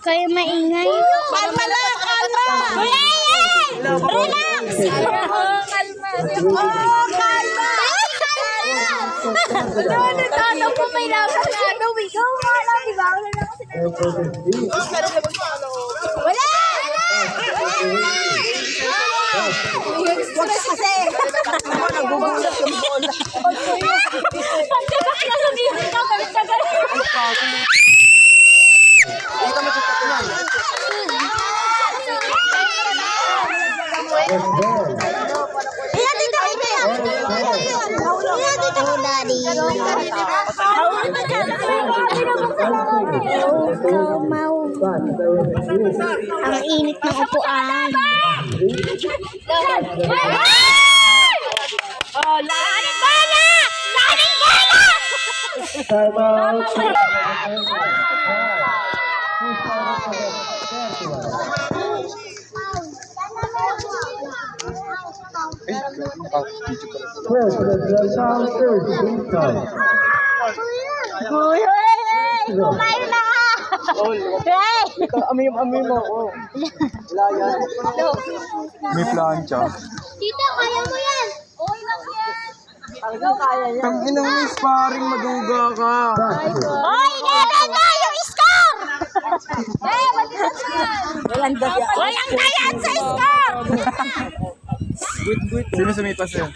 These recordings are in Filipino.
Kayo maingay. Kalma lang, kalma. Relax. Kalma. Ano po may laban na ano? Ikaw nga lang, di ba? Wala! Wala kasi. Nagbubulat yung bola. Pagkabak na sabihin ka, galit na galit. Ang init ng upuan. Oh, lahanin bola! Lahanin bola! Kumain na ka! Amoy mo ako. Wala yan. May plancha. Tito, kaya mo yan! Okay lang yan! Ang inang may sparring, maduga ka. Hoy, never na yung score! Walang dayan sa score! Sino sumipas yun?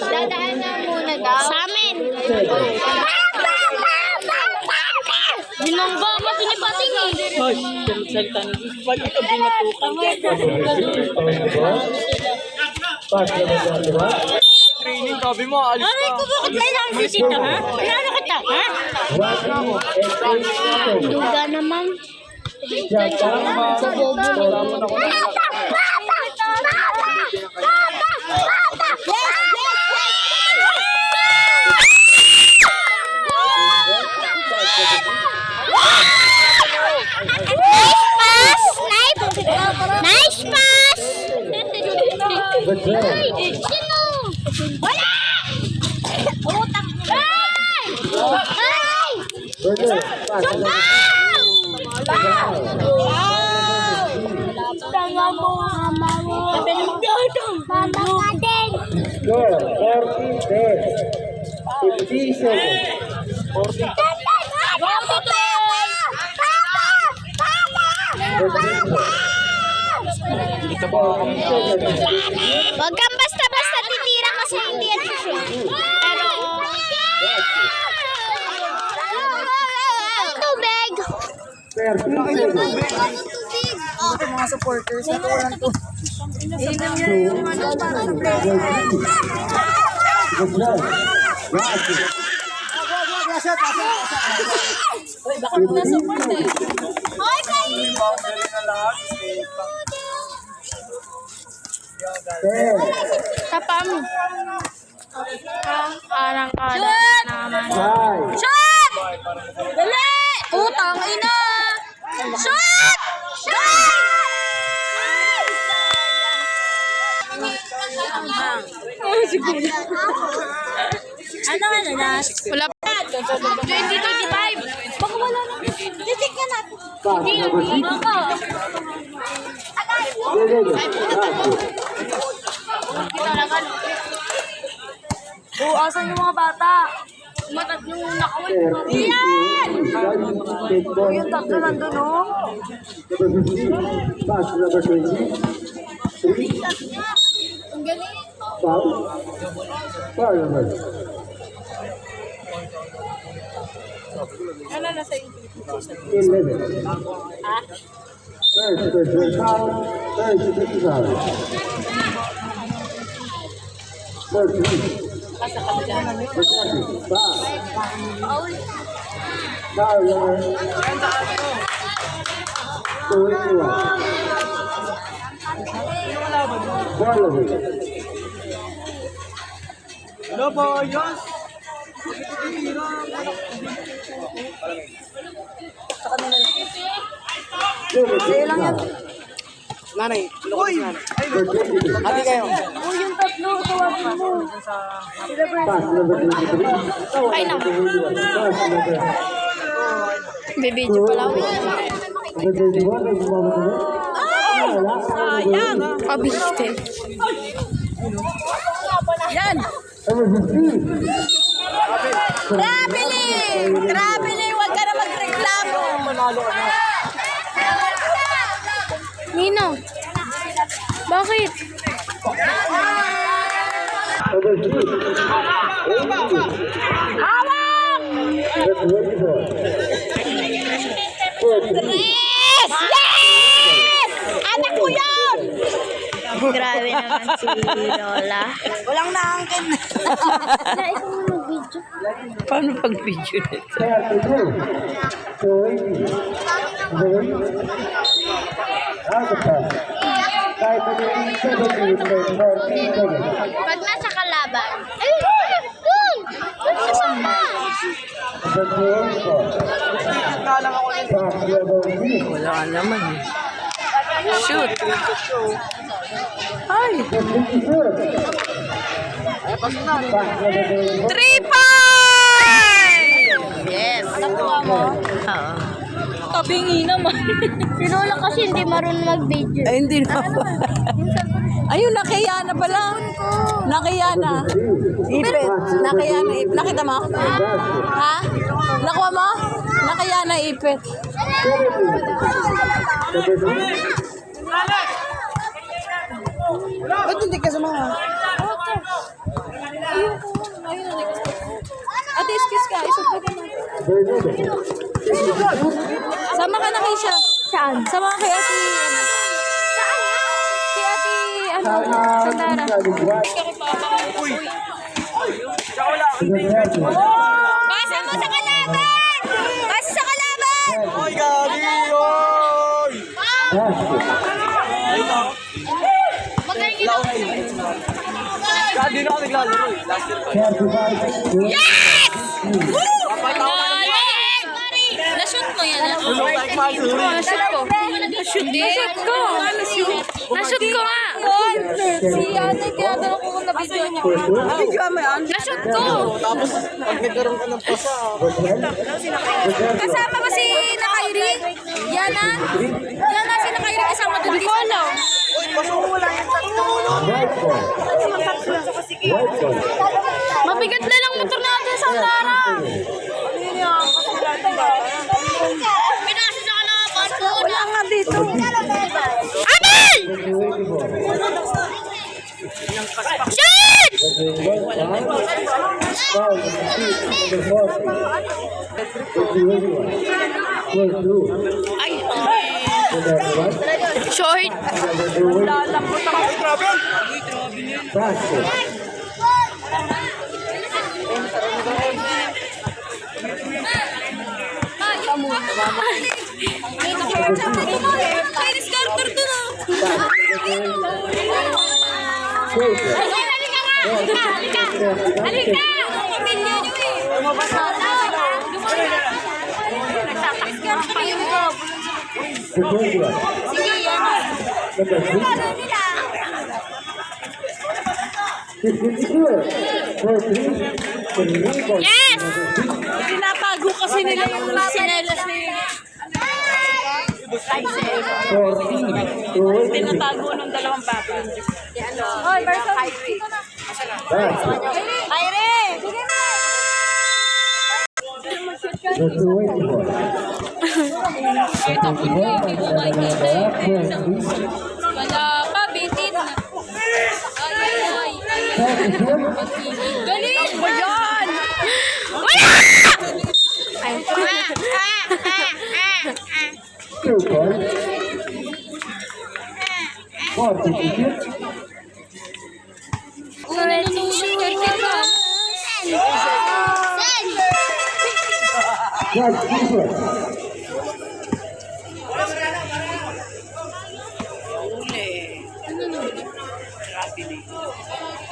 Dadaan na muna daw. Sa amin. Binangga mo sinipating eh. Hoy, salita na. Pag ito binatukan training, sabi mo, alis Aray ko, bakit may lang si Tito, ha? Ano kita, ha? Duga naman. Nice pass! Sino? Wala! Utang! Ay! Ay! Tanga mo, mama mo. Mama ka din. Score 40-57. Huwag kang basta-basta titira kasi hindi yan siya. Pero... Tubig! Ito mga supporters, ito walang to. Hoy, baka nasa support eh. Hoy, kayo! boundary na lahat. Tapa mo. Arangkada naman. Shot! Dali! Utang ina! Shot! Shot! Ano ka na, Nas? Wala pa. 2025. Baka wala na. Titik ka natin. Hindi. Baka. Asan yung mga bata? Matatlo nakawal. Yan! Yung tatlo nandun, oh. Pass number 20. 3. Ang galing. Foul. Foul number. Ano na sa 11. First foul. Third foul. 14. Foul. Foul number 21. Foul number. Hello, boys! Sa'yo lang yan. Nanay, Uy! Hati kayo. Oh, yung tatlo, tawagin mo. Pass number 23. Ay na. Pass number. Bibidyo pala ako. Number 21. Sayang! Pabiste. Yan! Number 15. Traveling! Traveling! Huwag ka na magreklamo! Manalo ka na. Nino. Bakit? Number 3. Hawak! Number 24. Yes! Yes! Anak ko yan! Grabe naman si Lola. Walang naangkin. Na, ikaw mo mag-video. Paano pag-video nito? 32. 20. Out of time. 5 seconds. Pag nasa kalaban. Ay, dun! Dun sa sama. Number 24. Pass number 3. Wala ka naman eh. Shoot! Ay! 54. Pass number 3. 3-5! Yes! Nakuha mo? Oo. Tabingi naman. Si Lola kasi hindi marunong mag-video. Ay, hindi na. Ayun, nakiya na pala. Nakiya na. Ipit. Nakiya na ipit. Nakita mo? Ha? Nakuha mo? Nakiya na ipit. Number 3. Ba't hindi ka sumama? Ate, excuse ka. Isupin ka na. Sama ka na kay siya. Saan? Sama ka kay ate. Kay ate, ano, Sandara. Basa mo sa kalaban! Basa sa kalaban! Ay, gabi! Oy! Hindi na ako naglalaro eh. Last year pa. Yes! Na-shoot mo yan. Tulong like Masuri. Na-shoot ko. Na-shoot ko. Na-shoot ko nga. Si ate, kaya tanong ko kung na-video niya. Na-shoot ko. Tapos, pag nagkaroon ka ng pasa, Kasama ba si Nakairi? Yana? Yana, si Nakairi kasama doon. Hindi ko alam. uy, pasok mo wala yung tatlo. Mabigat na lang motor natin sa Sandara. Pinasa sa kalaban. Wala nga dito. Amin! Shit! Short. Chinese character to na. Halika! Pamilya niyo eh. Lumabas na. Nagtatax ka rin kami. Sige, yan. Ano nila? 52. Yes! Tinatago kasi nila yung sinelas ni... Tinatago ng dalawang bata. Hoy, Berson. Kyrie! Sige na! Wala pa, bitin na. Ay. Galing mo yan!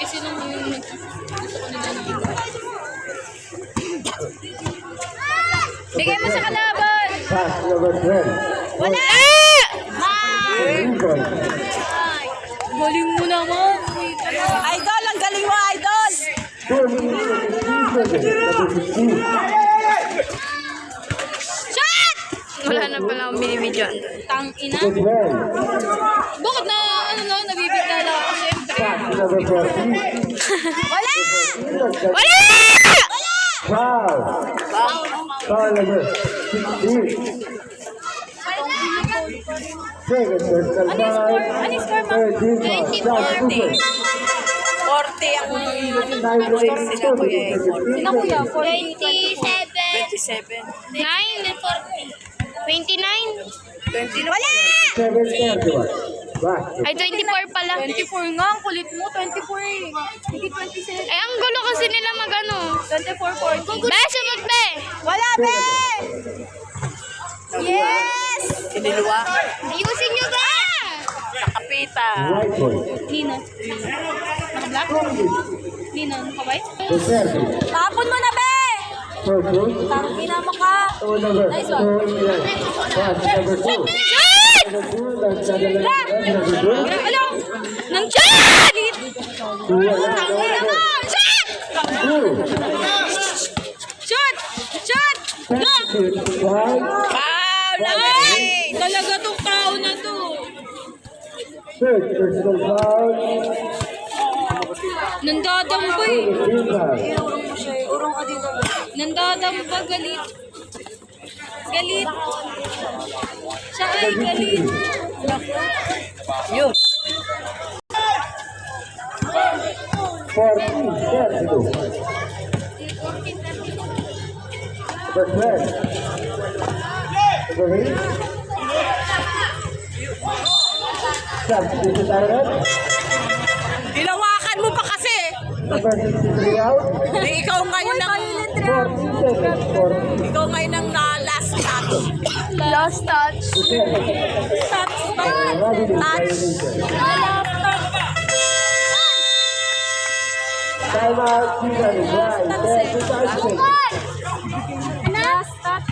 Kasi nung Bigay mo sa kalaban! Pass number 12. Wala! Lincoln. galing mo naman. Idol, ang galing mo, idol! 2 minutes, 15 seconds. Number 16. Shot! Wala na pala akong binibidyoan. Tang ina. Good well. Bakit na, nabibigla lang ako siyempre. Pass number 14. Wala! Wala! Wala! Foul. Foul number 16. Second personal foul. 13 foul. Shot 2 points. 40 ang 9 minutes, 2 seconds. Sino kuya? 27. 27. 9. 29. Wala! 7 Basket. Ay, 24 pala. 24 nga, ang kulit mo. 24 eh. Hindi 27. Eh, ang gulo kasi nila mag-ano. 24, 40. Be, sunod be! Wala, be! Yes! Kiniluwa. Ayusin nyo ba? Kapita. Right point. Nino. Naka-black? Nino, naka-white? The service. Tapon mo na, be! First one. Tangina mo ka. Oh, number 2. Pass number 2. Shot! Number 2. That's number 2. Alam! Nang shot! Number 2. Shot! Shot! Shot! Ay! Talaga tong tao na to. Third personal foul. Nandadamba eh. Green foul. Nandadamba, galit. Galit. Siya ay galit. Yun. 14-32. Number 12. Number 8. Substitute Iron. Ilawakan mo pa kasi. Number 63 out. Ikaw ngayon ang... 40 seconds. 40. Ikaw ngayon ang last touch. Last touch. Touch. Ready to violation. Time out. Season is right. 10 to 5 seconds. Last touch.